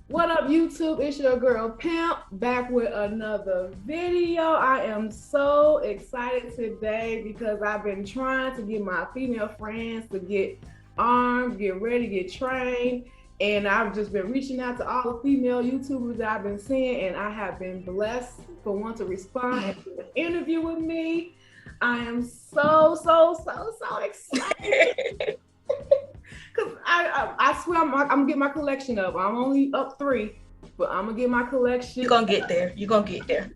What up, YouTube? It's your girl Pimp back with another video. I am so excited today because I've been trying to get my female friends to get armed, get ready, get trained. And I've just been reaching out to all the female YouTubers that I've been seeing, and I have been blessed for one to respond and do an interview with me. I am so excited. Cause I swear I'm getting my collection up. I'm only up 3, but I'm gonna get my collection. You're gonna get there. You're gonna get there.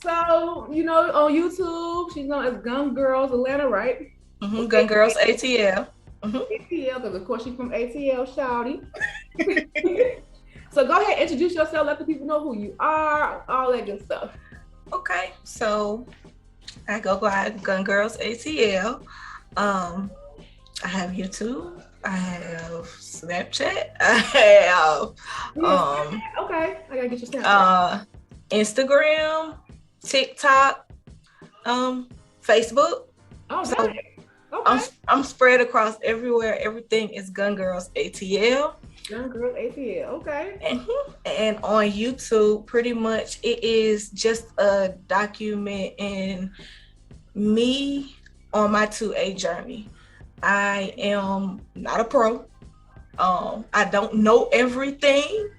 So, you know, on YouTube, she's known as Gun Girls Atlanta, right? Mm-hmm. GunGirlsATL. Mm-hmm. ATL, because of course she's from ATL, shawty. So go ahead, introduce yourself, let the people know who you are, all that good stuff. Okay, so I go by GunGirlsATL. I have YouTube. I have Snapchat. I have okay. I gotta get your Snapchat. Instagram, TikTok, Facebook. Oh, so okay. I'm spread across everywhere. Everything is GunGirlsATL. GunGirlsATL. Okay. And on YouTube, pretty much it is just a document in me on my 2A journey. I am not a pro. I don't know everything.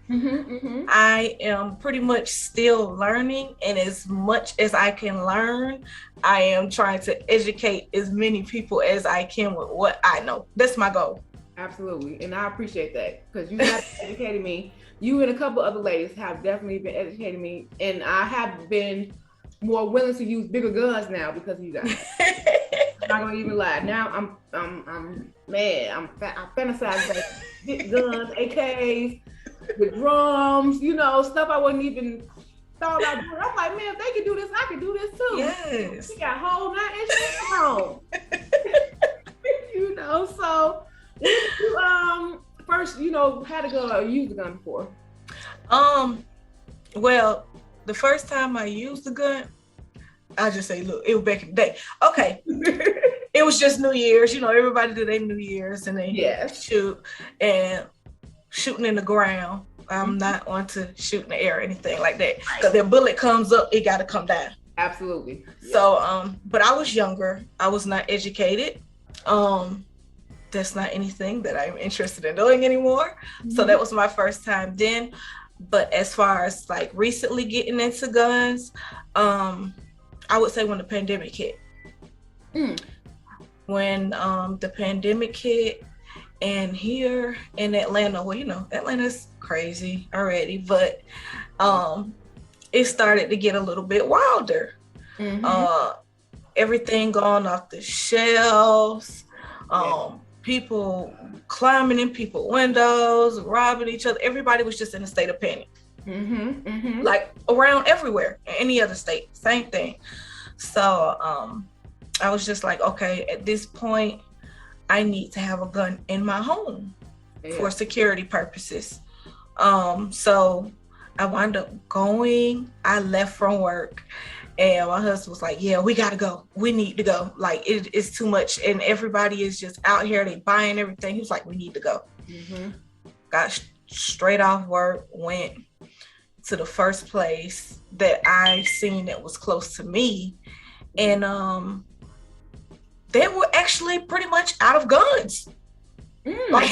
I am pretty much still learning, and as much as I can learn, I am trying to educate as many people as I can with what I know. That's my goal. Absolutely, and I appreciate that because you have educated me. You and a couple other ladies have definitely been educating me, and I have been more willing to use bigger guns now because of you guys. I'm not gonna even lie. Now I'm mad. I'm fantasizing about big guns, AKs, with drums, you know, stuff I wouldn't even thought about doing. I'm like, man, if they can do this, I can do this too. Yes. We got whole 9 inches on. You know, so you first, you know, had to go use the gun before. Well, the first time I used the gun, I just say, look, it was back in the day. Okay. It was just New Year's, you know, everybody do their New Year's and they shoot, and shooting in the ground. I'm not on to shoot in the air or anything like that. Because the bullet comes up, it gotta come down. Absolutely. So but I was younger, I was not educated. That's not anything that I'm interested in doing anymore. So that was my first time then. But as far as like recently getting into guns, I would say when the pandemic hit. When the pandemic hit, and here in Atlanta, well, you know, Atlanta's crazy already, but it started to get a little bit wilder. Everything going off the shelves, people climbing in people's windows, robbing each other. Everybody was just in a state of panic. Like around everywhere, in any other state, same thing. So I was just like, okay, at this point, I need to have a gun in my home for security purposes. So I wound up going. I left from work, and my husband was like, yeah, we gotta go. We need to go. Like, it's too much, and everybody is just out here. They buying everything. He was like, we need to go. Got straight off work, went to the first place that I seen that was close to me, and they were actually pretty much out of guns. Like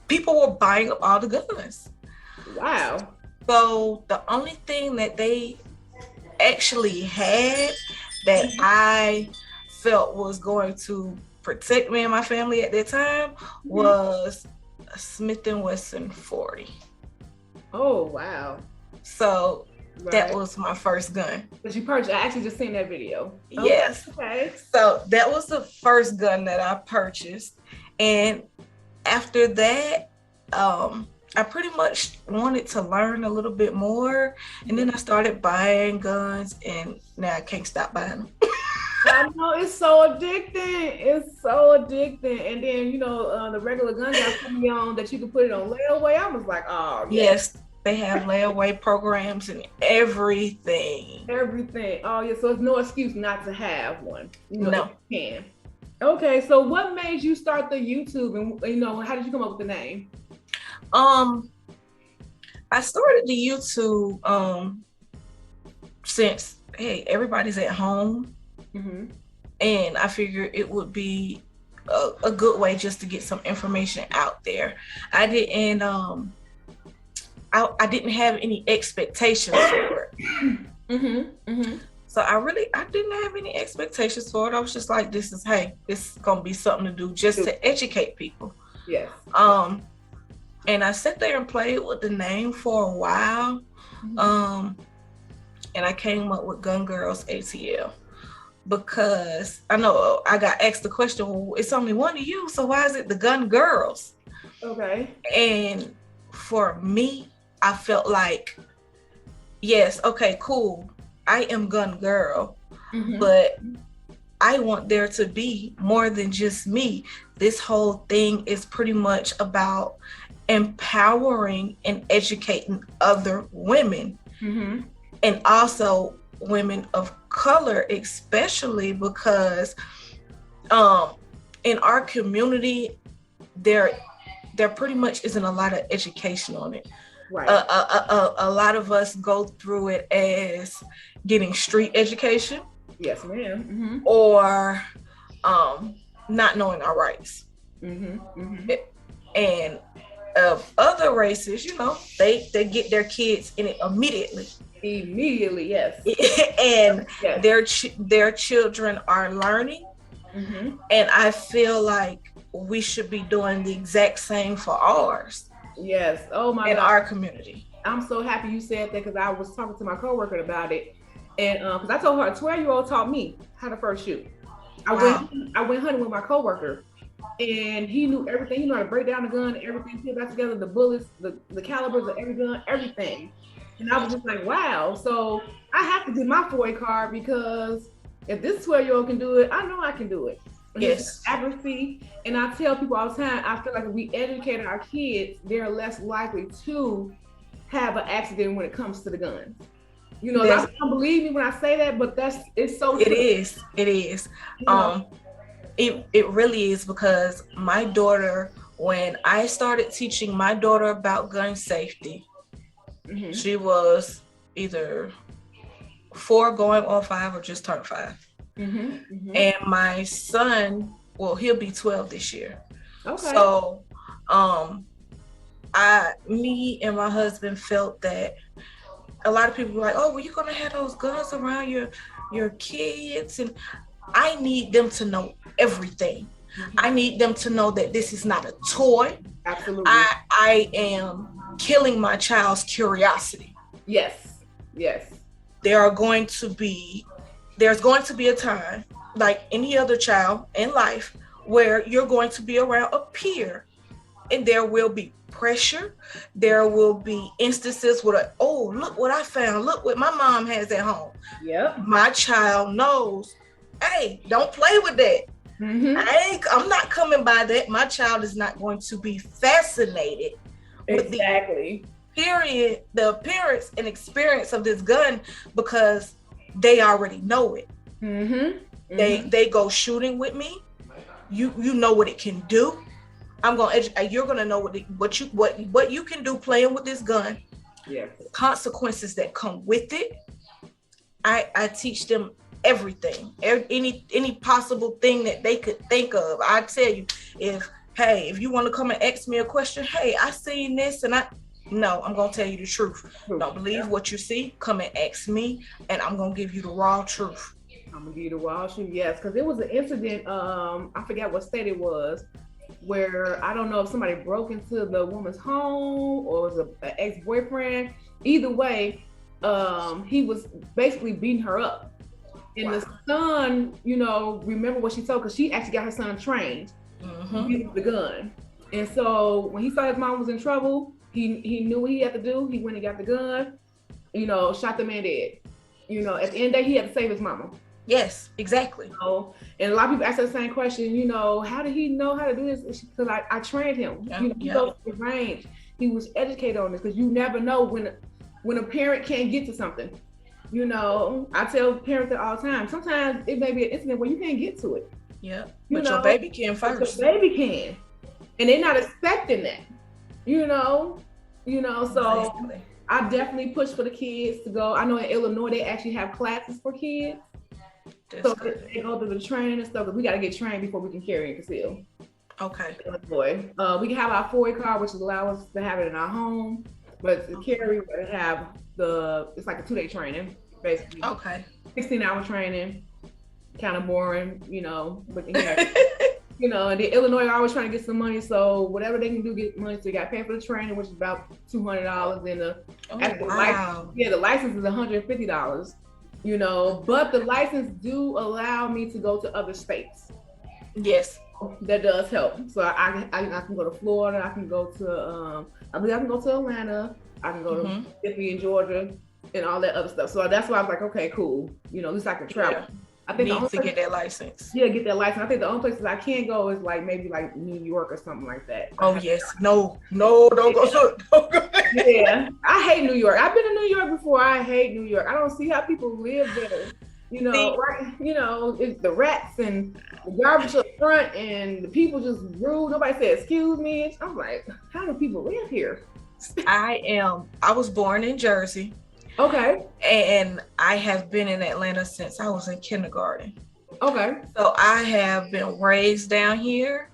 people were buying up all the guns. Wow. So the only thing that they actually had that I felt was going to protect me and my family at that time was a Smith & Wesson 40. Oh, wow. So that was my first gun. That you purchased? I actually just seen that video. Yes. Okay. So that was the first gun that I purchased. And after that, I pretty much wanted to learn a little bit more. And then I started buying guns, and now I can't stop buying them. I know, it's so addicting. It's so addicting. And then, you know, the regular gun guys put me on that you can put it on layaway. I was like, oh, yes. They have layaway programs and everything. Everything. Oh, yeah. So it's no excuse not to have one. You know, no. You can. Okay, so what made you start the YouTube, and how did you come up with the name? I started the YouTube since everybody's at home, and I figured it would be a good way just to get some information out there. I didn't have any expectations for it. So I didn't have any expectations for it. I was just like, this is gonna be something to do just to educate people. Yes. And I sat there and played with the name for a while. And I came up with GunGirlsATL because I know I got asked the question, well, it's only one of you, so why is it the Gun Girls? Okay. And for me, I felt like, yes, okay, cool. I am Gun Girl, but I want there to be more than just me. This whole thing is pretty much about empowering and educating other women, and also women of color, especially because in our community, there pretty much isn't a lot of education on it. Right. A lot of us go through it as getting street education. Yes, ma'am. Or not knowing our rights. And of other races, they get their kids in it immediately. Yes. And yes. Their children are learning. And I feel like we should be doing the exact same for ours. Yes. Oh my God. In our community. I'm so happy you said that, because I was talking to my coworker about it, and because I told her a 12-year-old taught me how to first shoot. I went hunting with my coworker, and he knew everything. He knew how to break down the gun, everything, put back together, the bullets, the calibers of every gun, everything. And I was just like, wow. So I have to get my FOIA card, because if this 12-year-old can do it, I know I can do it. Yes. Accuracy. And I tell people all the time, I feel like if we educate our kids, they're less likely to have an accident when it comes to the guns. That's, don't believe me when I say that, but it's so true. It is. It really is, because my daughter, when I started teaching my daughter about gun safety, she was either 4 going on 5 or just turned 5. And my son, well, he'll be 12 this year. Okay. So me and my husband felt that a lot of people were like, oh, well, you're gonna have those guns around your kids, and I need them to know everything. I need them to know that this is not a toy. Absolutely. I am killing my child's curiosity. Yes. There's going to be a time, like any other child in life, where you're going to be around a peer, and there will be pressure. There will be instances where, oh, look what I found. Look what my mom has at home. Yep. My child knows, hey, don't play with that. I'm not coming by that. My child is not going to be fascinated with the appearance and experience of this gun, because they already know it. They go shooting with me. You know what it can do. I'm gonna educate. You're gonna know what you can do playing with this gun. Yeah. The consequences that come with it. I teach them everything, any possible thing that they could think of. I tell you, if you want to come and ask me a question, hey, I seen this, and I'm gonna tell you the truth. Don't believe what you see. Come and ask me, and I'm gonna give you the raw truth. I'm gonna give you the raw truth. Yes, because there was an incident. I forgot what state it was, where I don't know if somebody broke into the woman's home or it was an ex-boyfriend. Either way, he was basically beating her up. And the son, remember what she told, because she actually got her son trained with the gun. And so when he saw his mom was in trouble, he knew what he had to do. He went and got the gun, shot the man dead. At the end of the day, he had to save his mama. Yes, exactly. And a lot of people ask that same question, how did he know how to do this? Because I trained him. He goes to the range. He was educated on this, because you never know when a parent can't get to something. I tell parents that all the time, sometimes it may be an incident where you can't get to it. Yeah, You but know, your baby can but first. your baby can, and they're not expecting that. You know, so Exactly. I definitely push for the kids to go. I know in Illinois they actually have classes for kids. That's So good. they go through the training and stuff, but we got to get trained before we can carry and conceal. Okay. Illinois. We can have our FOI card, which allows us to have it in our home, but to carry, we have it's like a 2-day training, basically. Okay. 16-hour training, kind of boring, but and the Illinois are always trying to get some money, so whatever they can do, get money. So you got to pay for the training, which is about $200, and the license is $150. But the license do allow me to go to other states. Yes, that does help. So I can go to Florida. I can go to I believe I can go to Atlanta. I can go to Mississippi and Georgia and all that other stuff. So that's why I was like, okay, cool. At least I can travel. Yeah. I think need to get that license. Yeah, get that license. I think the only places I can't go is like maybe like New York or something like that. Oh yes, no, don't go. Don't go. Yeah, I hate New York. I've been to New York before. I hate New York. I don't see how people live there. Right? It's the rats and the garbage up front, and the people just rude. Nobody said excuse me. I'm like, how do people live here? I was born in Jersey. Okay. And I have been in Atlanta since I was in kindergarten. Okay. So I have been raised down here,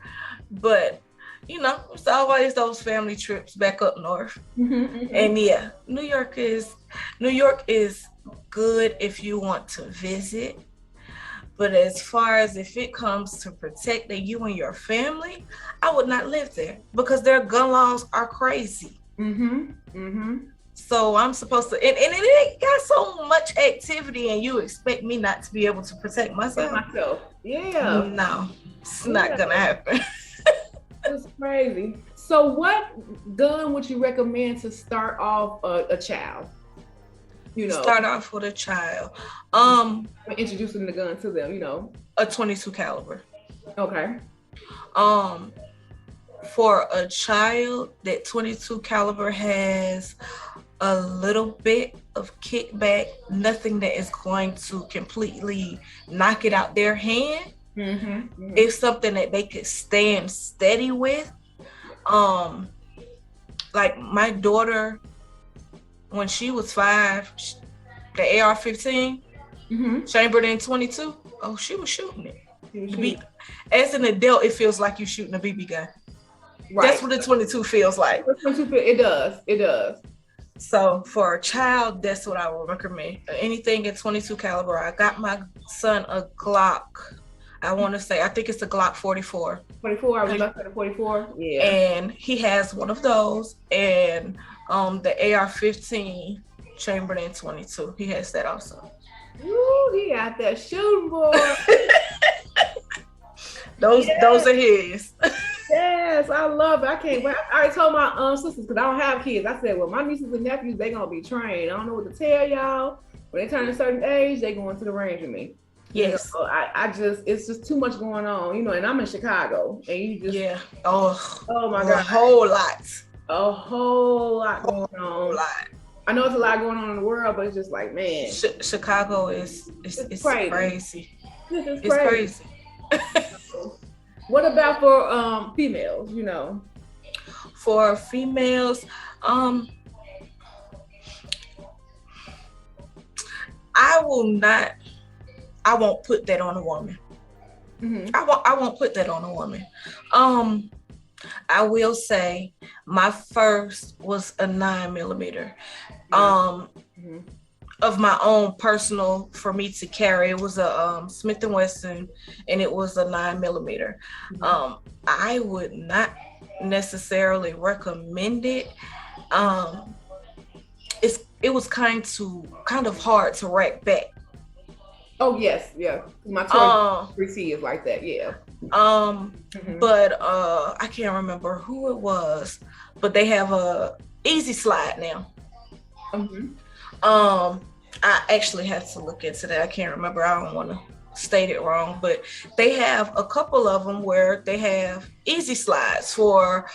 but it's always those family trips back up north. And yeah, New York is good if you want to visit. But as far as if it comes to protecting you and your family, I would not live there because their gun laws are crazy. So I'm supposed to, and it got so much activity, and you expect me not to be able to protect myself? Yeah. No, it's not gonna happen. It's crazy. So what gun would you recommend to start off a child? Start off with a child. Introducing the gun to them, A 22 caliber. Okay. For a child, that 22 caliber has a little bit of kickback, nothing that is going to completely knock it out their hand. It's something that they could stand steady with. Like my daughter, when she was 5, the AR-15, chambered in 22. Oh, she was shooting it. As an adult, it feels like you're shooting a BB gun. Right. That's what the 22 feels like. It does. So for a child, that's what I would recommend. Anything at 22 caliber. I got my son a Glock. I think it's a Glock 44. 44, I was about to say 44. Yeah. And he has one of those, and the AR-15 chambered in 22. He has that also. Ooh, he got that shooting boy. Those are his. Yes, I love it. I can't wait. I already told my sisters, because I don't have kids. I said, well, my nieces and nephews, they gonna be trained. I don't know what to tell y'all. When they turn a certain age, they going to the range with me. Yes. It's just too much going on, and I'm in Chicago, and you just oh my God, a whole lot going on. I know it's a lot going on in the world, but it's just like, man, Chicago is crazy. It's crazy. What about for females? For females, I won't put that on a woman. I won't put that on a woman. I will say my first was a 9mm. Of my own personal, for me to carry. It was a Smith & Wesson, and it was a 9mm. I would not necessarily recommend it. It was kind of hard to rack back. Oh yes, yeah. My 3C is like that, yeah. But I can't remember who it was, but they have a easy slide now. I actually have to look into that. I can't remember. I don't want to state it wrong, but they have a couple of them where they have easy slides for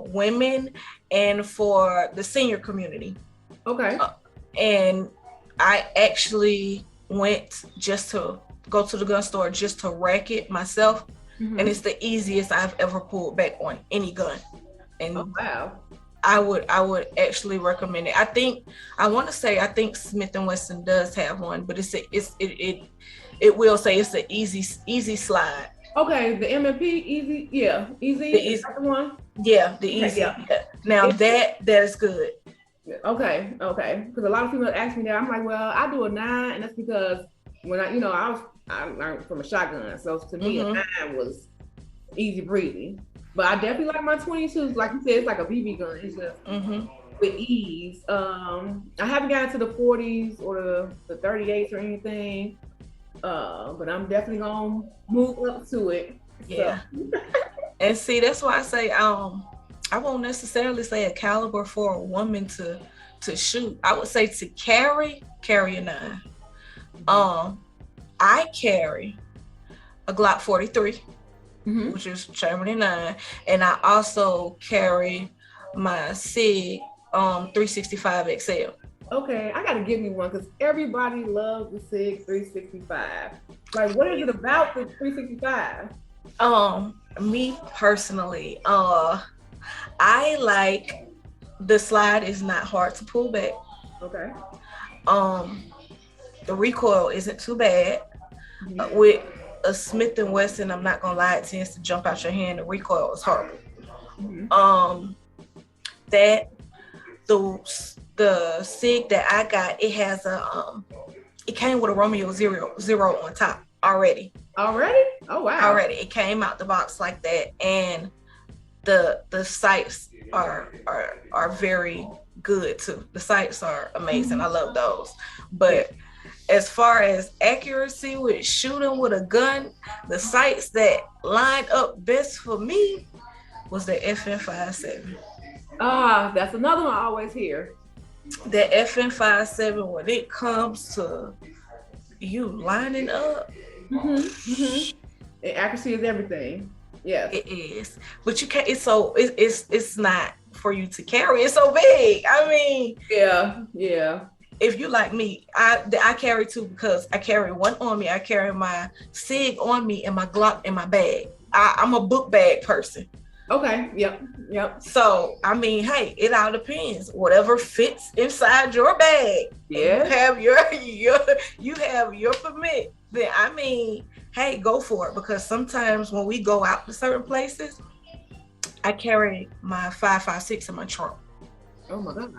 women and for the senior community. Okay. And I actually went just to go to the gun store just to rack it myself, and it's the easiest I've ever pulled back on any gun. And oh, wow. I would actually recommend it. I think Smith & Wesson does have one, but it will say it's an easy slide. Okay, the M&P easy, yeah, easy. The easy one. Yeah, the easy. Yeah. Now that is good. Okay, because a lot of people ask me that. I'm like, well, I do a 9, and that's because when I learned from a shotgun, so to me a 9 was easy breezy. But I definitely like my 22s. Like you said, it's like a BB gun. It's just with ease. I haven't gotten to the 40s or the 38s or anything. But I'm definitely gonna move up to it. Yeah. So. And see, that's why I say I won't necessarily say a caliber for a woman to shoot. I would say to carry a 9. I carry a Glock 43. Which is Germany 9, and I also carry my SIG 365 XL. Okay, I gotta give me one because everybody loves the SIG 365. Like, what is it about the 365? Me personally, I like the slide is not hard to pull back. Okay. The recoil isn't too bad. With a Smith & Wesson, I'm not gonna lie, it tends to jump out your hand. The recoil is horrible. That the SIG that I got, it has it came with a Romeo 0 on top already. Already? Oh wow. Already, it came out the box like that, and the sights are very good too. The sights are amazing. I love those, but. As far as accuracy with shooting with a gun, the sights that lined up best for me was the FN57. That's another one I always hear. The FN57, when it comes to you lining up, and accuracy is everything. Yes, it is. But you can't. It's not for you to carry. It's so big. I mean, yeah. If you like me, I carry 2 because I carry one on me. I carry my SIG on me and my Glock in my bag. I'm a book bag person. Okay. Yep. So I mean, hey, it all depends. Whatever fits inside your bag. Yeah. You have your permit. Then I mean, hey, go for it, because sometimes when we go out to certain places, I carry my 5.56 in my trunk. Oh my God.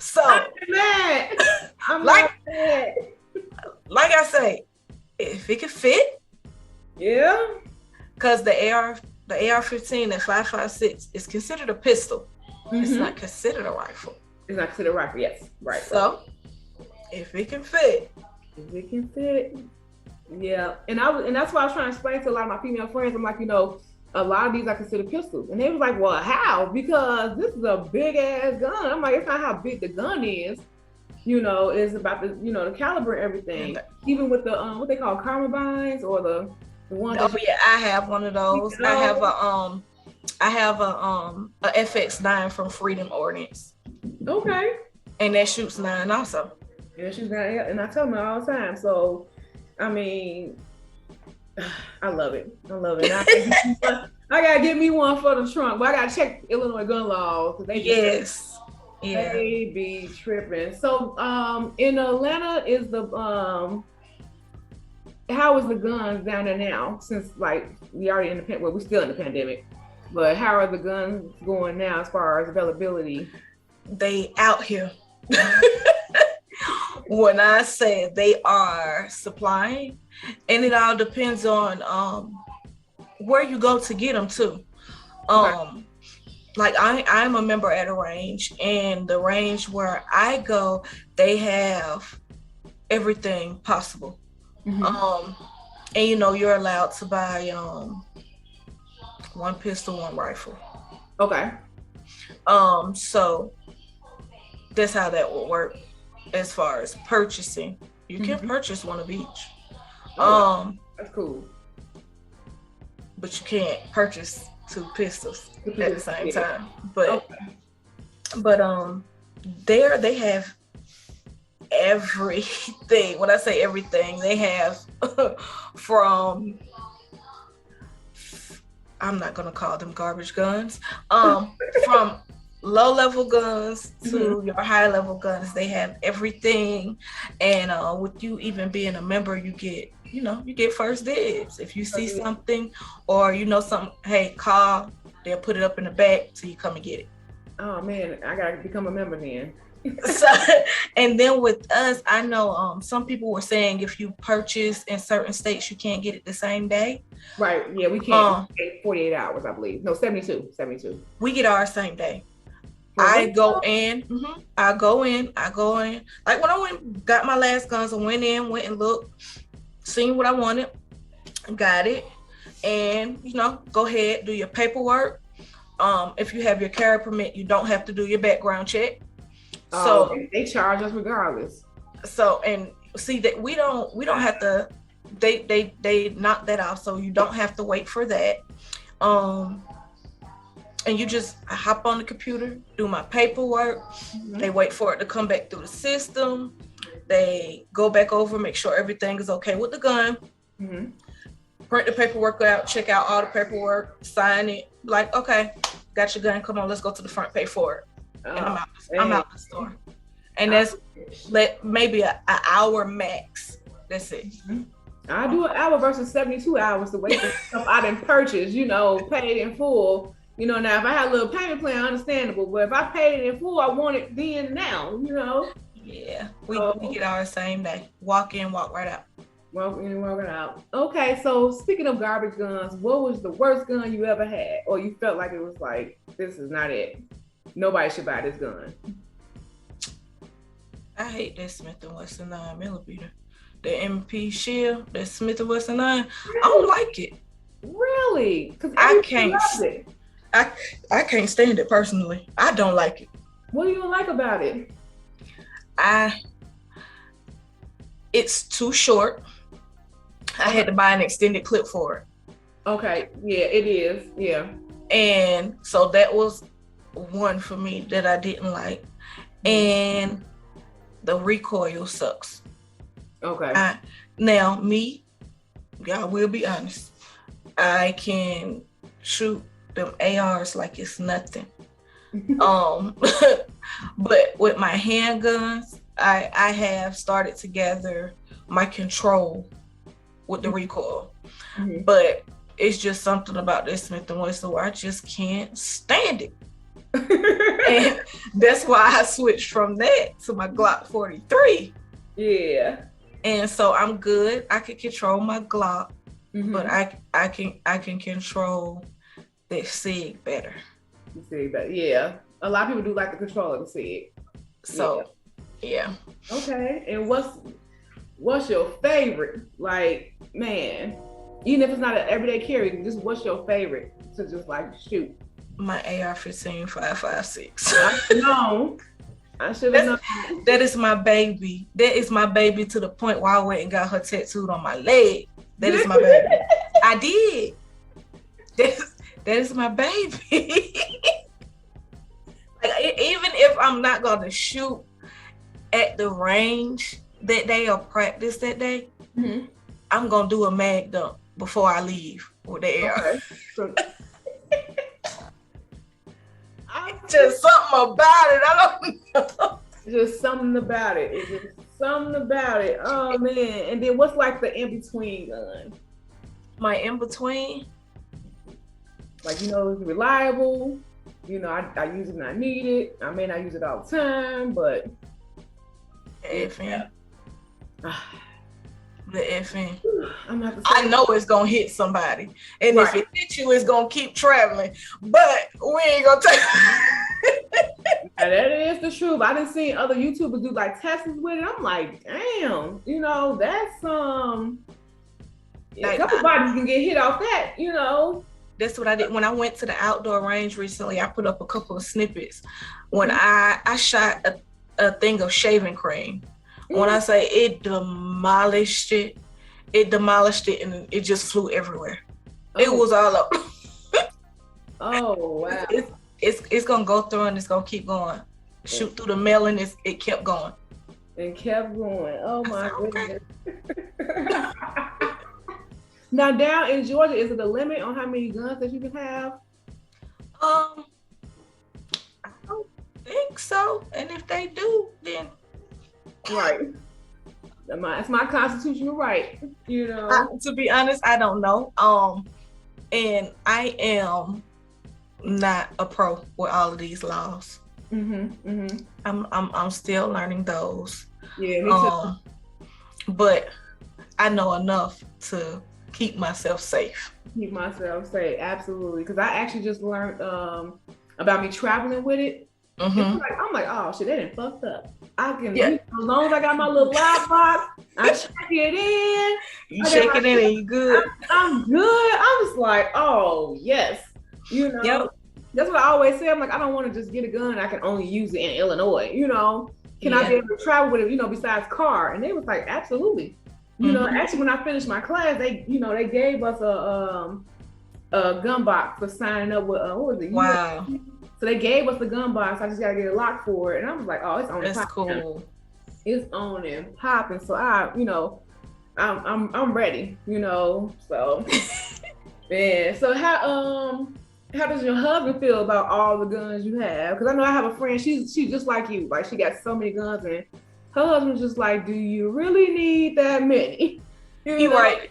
So I'm like I say, if it can fit, yeah. Because the AR-15 at 5.56 is considered a pistol. It's not considered a rifle. It's not considered a rifle. Yes, right. So if it can fit, yeah. And that's why I was trying to explain to a lot of my female friends. I'm like, a lot of these I consider pistols. And they was like, well, how? Because this is a big ass gun. I'm like, it's not how big the gun is. It's about the, the caliber and everything. Even with the, what they call carbines or the one. Oh yeah, I have one of those. I have a FX9 from Freedom Ordnance. Okay. And that shoots 9 also. Yeah, shoots 9, and I tell them all the time. So, I mean, I love it. I gotta get me one for the trunk, but I gotta check Illinois gun laws because they be tripping. So, in Atlanta, is the how is the guns down there now? Since we already in the we're still in the pandemic, but how are the guns going now as far as availability? They out here. When I say they are supplying, and it all depends on where you go to get them too. Like I'm a member at a range, and the range where I go, they have everything possible. And you're allowed to buy one pistol, one rifle. Okay. So that's how that will work. As far as purchasing, you can purchase one of each. That's cool. But you can't purchase 2 pistols at the same time. But there they have everything. When I say everything, they have from, I'm not gonna call them garbage guns, from low level guns to your high level guns. They have everything, and with you even being a member, you get first dibs. If you see something or something, hey, call, they'll put it up in the back till you come and get it. Oh man, I gotta become a member then. So, and then with us, I know some people were saying if you purchase in certain states, you can't get it the same day. Right. Yeah, we can't. 48 hours, I believe. No, 72. We get ours same day. I go in. Like when I got my last guns, I went and looked, seen what I wanted, got it, and go ahead, do your paperwork. If you have your carry permit, you don't have to do your background check. So they charge us regardless. So, and see that we don't have to, they knock that off, so you don't have to wait for that. And you just hop on the computer, do my paperwork. They wait for it to come back through the system. They go back over, make sure everything is okay with the gun. Print the paperwork out, check out all the paperwork, sign it. Like, okay, got your gun. Come on, let's go to the front, pay for it. And I'm out the store. And that's maybe an hour max. That's it. I do an hour versus 72 hours to wait for stuff I didn't purchase, paid in full. Now if I had a little payment plan, understandable. But if I paid it in full, I want it then and now, Yeah, we get ours same day. Walk in, walk right out. Walk in, walk right out. Okay, so speaking of garbage guns, what was the worst gun you ever had? Or you felt like it was like, this is not it. Nobody should buy this gun. I hate that Smith & Wesson 9mm. The MP Shield, that Smith & Wesson 9. Really? I don't like it. Really? Because I can't stand it personally. I don't like it. What do you like about it? It's too short. I had to buy an extended clip for it. Okay. Yeah, it is. Yeah. And so that was one for me that I didn't like. And the recoil sucks. Okay. Now me, I will be honest, I can shoot them ARs like it's nothing. But with my handguns, I have started to gather my control with the recoil. But it's just something about this Smith & Wesson where I just can't stand it. And that's why I switched from that to my Glock 43. Yeah. And so I'm good. I can control my Glock, but I can control the SIG better. Yeah. A lot of people do like the control of the SIG. So yeah. Okay. And what's your favorite? Like, man, even if it's not an everyday carry, just what's your favorite to just like shoot? My AR-15 5.56. No, I should have known. That is my baby. That is my baby to the point where I went and got her tattooed on my leg. That is my baby. I did. That is my baby. Like, even if I'm not gonna shoot at the range that day or practice that day, I'm gonna do a mag dump before I leave with the AR. Okay. Just something about it. I don't know. Just something about it. It's just something about it. Oh man. And then what's like the in-between gun? My in-between? Like, it's reliable. I use it when I need it. I may not use it all the time, but FN. The FN. I know it's gonna hit somebody, and if it hits you, it's gonna keep traveling. But we ain't gonna take. That is the truth. I done seen other YouTubers do like tests with it. I'm like, damn, that's a couple bodies can get hit off that. That's what I did when I went to the outdoor range recently. I put up a couple of snippets when I shot a thing of shaving cream. When I say it demolished it, and it just flew everywhere. Oh. It was all up. Oh wow! It's gonna go through and it's gonna keep going. Shoot through the melon. It kept going. And kept going. Oh my okay. goodness. Now down in Georgia, is it a limit on how many guns that you can have? I don't think so. And if they do, then right. That's my constitutional right. You know. To be honest, I don't know. And I am not a pro with all of these laws. I'm still learning those. Yeah, me too. But I know enough to keep myself safe. Keep myself safe, absolutely. Because I actually just learned about me traveling with it. I'm like, oh shit, they done fucked up. I can, as long as I got my little loud box, I check it in. You check it in and you good. I'm good. I'm just like, oh yes, you know. Yep. That's what I always say. I'm like, I don't want to just get a gun. I can only use it in Illinois. You know, can I be able to travel with it? You know, besides car? And they was like, absolutely. You know, actually, when I finished my class, they gave us a gun box for signing up with what was it? Wow. So they gave us the gun box. I just gotta get a lock for it, and I was like, oh, it's on. That's cool. It's on and popping. So I'm ready. You know, so yeah. So how does your husband feel about all the guns you have? Because I know I have a friend. She's just like you. Like she got so many guns, and her husband's just like, do you really need that many? He right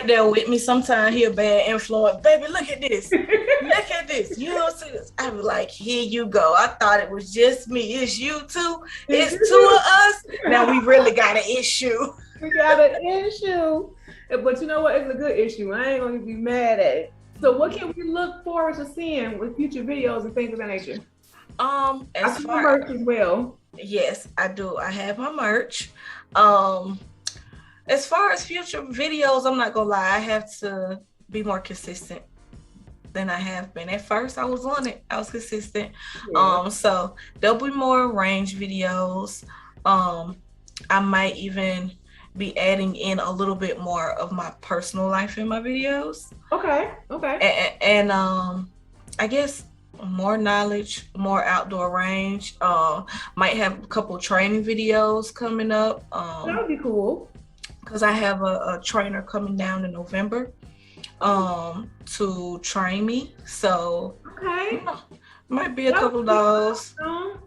there with me. Sometimes he a bad influence. Baby, look at this. Look at this. You don't see this. I was like, here you go. I thought it was just me. It's you too. It's two of us. Now we really got an issue. We got an issue. But you know what? It's a good issue. I ain't gonna be mad at it. So what can we look forward to seeing with future videos and things of that nature? As far merch as well. Yes, I do. I have my merch. As far as future videos, I'm not gonna lie, I have to be more consistent than I have been. At first I was on it, I was consistent. So there'll be more range videos. I might even be adding in a little bit more of my personal life in my videos. Okay. And I guess more knowledge, more outdoor range. Might have a couple training videos coming up. That would be cool. Because I have a trainer coming down in November to train me. So might be a couple of those.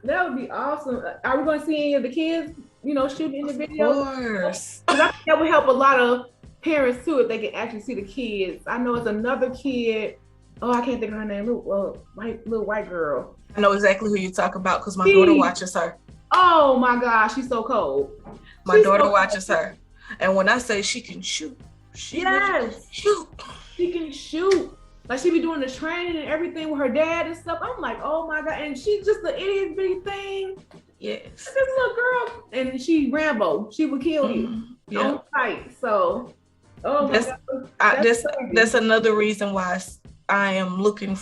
That would be awesome. Are we going to see any of the kids, shooting in the video? Of course. I think that would help a lot of parents too if they can actually see the kids. I know it's another kid. Oh, I can't think of her name. Little white girl. I know exactly who you talk about because my daughter watches her. Oh my gosh, she's so cold. My daughter watches her. And when I say she can shoot, she can shoot. She can shoot. Like she be doing the training and everything with her dad and stuff. I'm like, oh my God. And she's just the itty bitty thing. Yes. This little girl. And she Rambo. She would kill you on sight. So, oh my God. That's another reason why I am looking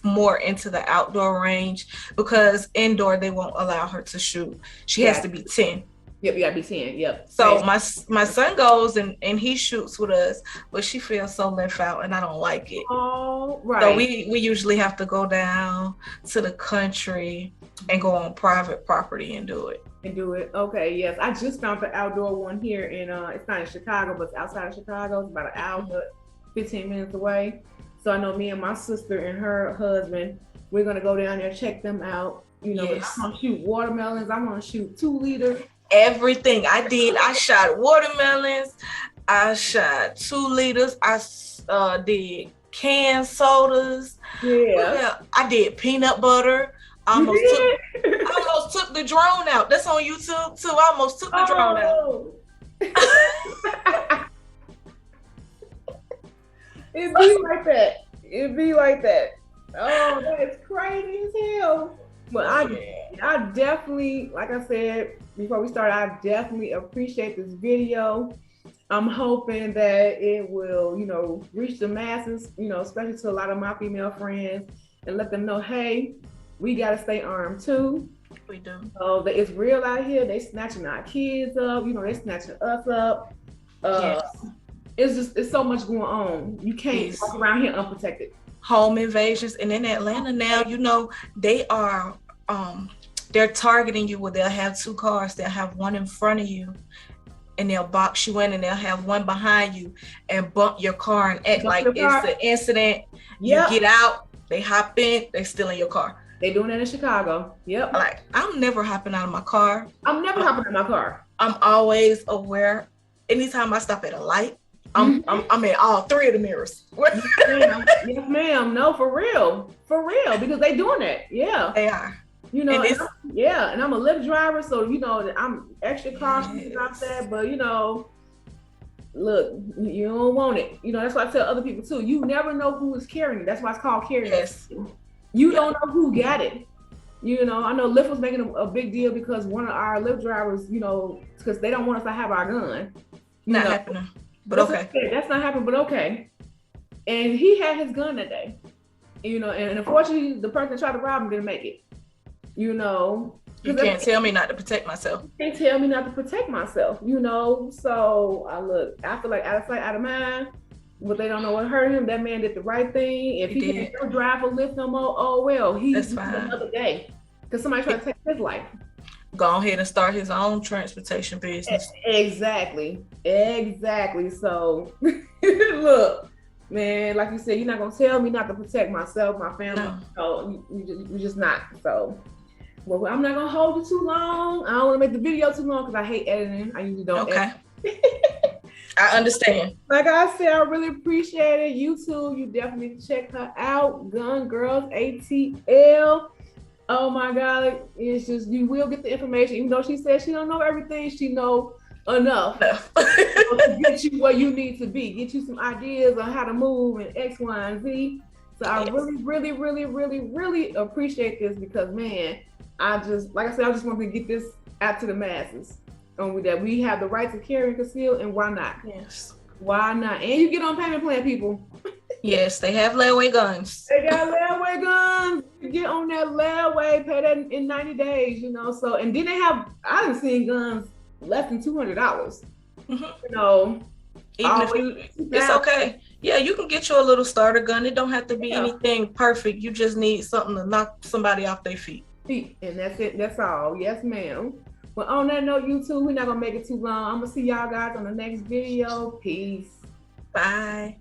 more into the outdoor range, because indoor they won't allow her to shoot. She has to be 10. Yep, you gotta be 10. Yep. So my son goes and he shoots with us, but she feels so left out and I don't like it. Oh, right. So we usually have to go down to the country and go on private property and do it. Okay, yes. I just found the outdoor one here in it's not in Chicago, but it's outside of Chicago. It's about an hour, 15 minutes away. So I know me and my sister and her husband, we're gonna go down there, check them out. I'm gonna shoot watermelons. I'm gonna shoot 2 liters. Everything I did, I shot watermelons, I shot 2 liters, I did canned sodas. Yeah, I did peanut butter. I almost took the drone out. That's on YouTube too. I almost took the drone out. It be like that. Oh, that is crazy as hell. But I definitely, like I said before we started, I definitely appreciate this video. I'm hoping that it will, reach the masses, especially to a lot of my female friends, and let them know, hey, we gotta stay armed too. We do. So it's real out here. They snatching our kids up. They snatching us up. It's so much going on. You can't walk around here unprotected. Home invasions, and in Atlanta now, they are they're targeting you where they'll have two cars. They'll have one in front of you and they'll box you in, and they'll have one behind you and bump your car and act like it's an incident. Yep. You get out, they hop in, they still in your car. They doing that in Chicago. Yep. Like, I'm never hopping out of my car. I'm never hopping out of my car. I'm always aware. Anytime I stop at a light, I'm in all three of the mirrors. Yes, ma'am. No, for real, because they doing that. Yeah, they are. You know, and I'm a Lyft driver, so you know I'm extra cautious about that. But you know, look, you don't want it. You know, that's why I tell other people too. You never know who is carrying it. That's why it's called carrying. Yes. You don't know who got it. You know, I know Lyft was making a big deal because one of our Lyft drivers, you know, because they don't want us to have our gun. Not happening, but okay. That's not happening, but okay. And he had his gun that day. You know, and unfortunately, the person that tried to rob him didn't make it. You know, you can't tell me not to protect myself. You can't tell me not to protect myself, you know. So I look, after like out of sight, out of mind, but they don't know what hurt him. That man did the right thing. If he can't drive or lift no more, oh well, he's another day. Because somebody tried to take his life. Go ahead and start his own transportation business. Exactly. So look, man, like you said, you're not gonna tell me not to protect myself, my family. No, you just not. So. Well, I'm not gonna hold it too long. I don't want to make the video too long because I hate editing. I usually don't. Okay. I understand. Like I said, I really appreciate it. YouTube, you definitely need to check her out. GunGirlsATL. Oh my God, it's just you will get the information. Even though she says she don't know everything, she know enough to get you where you need to be. Get you some ideas on how to move and X, Y, and Z. So I really appreciate this because man. I just want to get this out to the masses. That we have the right to carry and conceal, and why not? Yes. Why not? And you get on payment plan, people. Yes, they have layaway guns. They got layaway guns. You get on that layaway, pay that in 90 days, you know. So, and then they have, I done seen guns less than $200. Mm-hmm. You know. Even if it's okay. Yeah, you can get you a little starter gun. It don't have to be anything perfect. You just need something to knock somebody off their feet. And that's it. That's all. Yes, ma'am. Well, on that note, YouTube, we're not gonna make it too long. I'm gonna see y'all guys on the next video. Peace. Bye.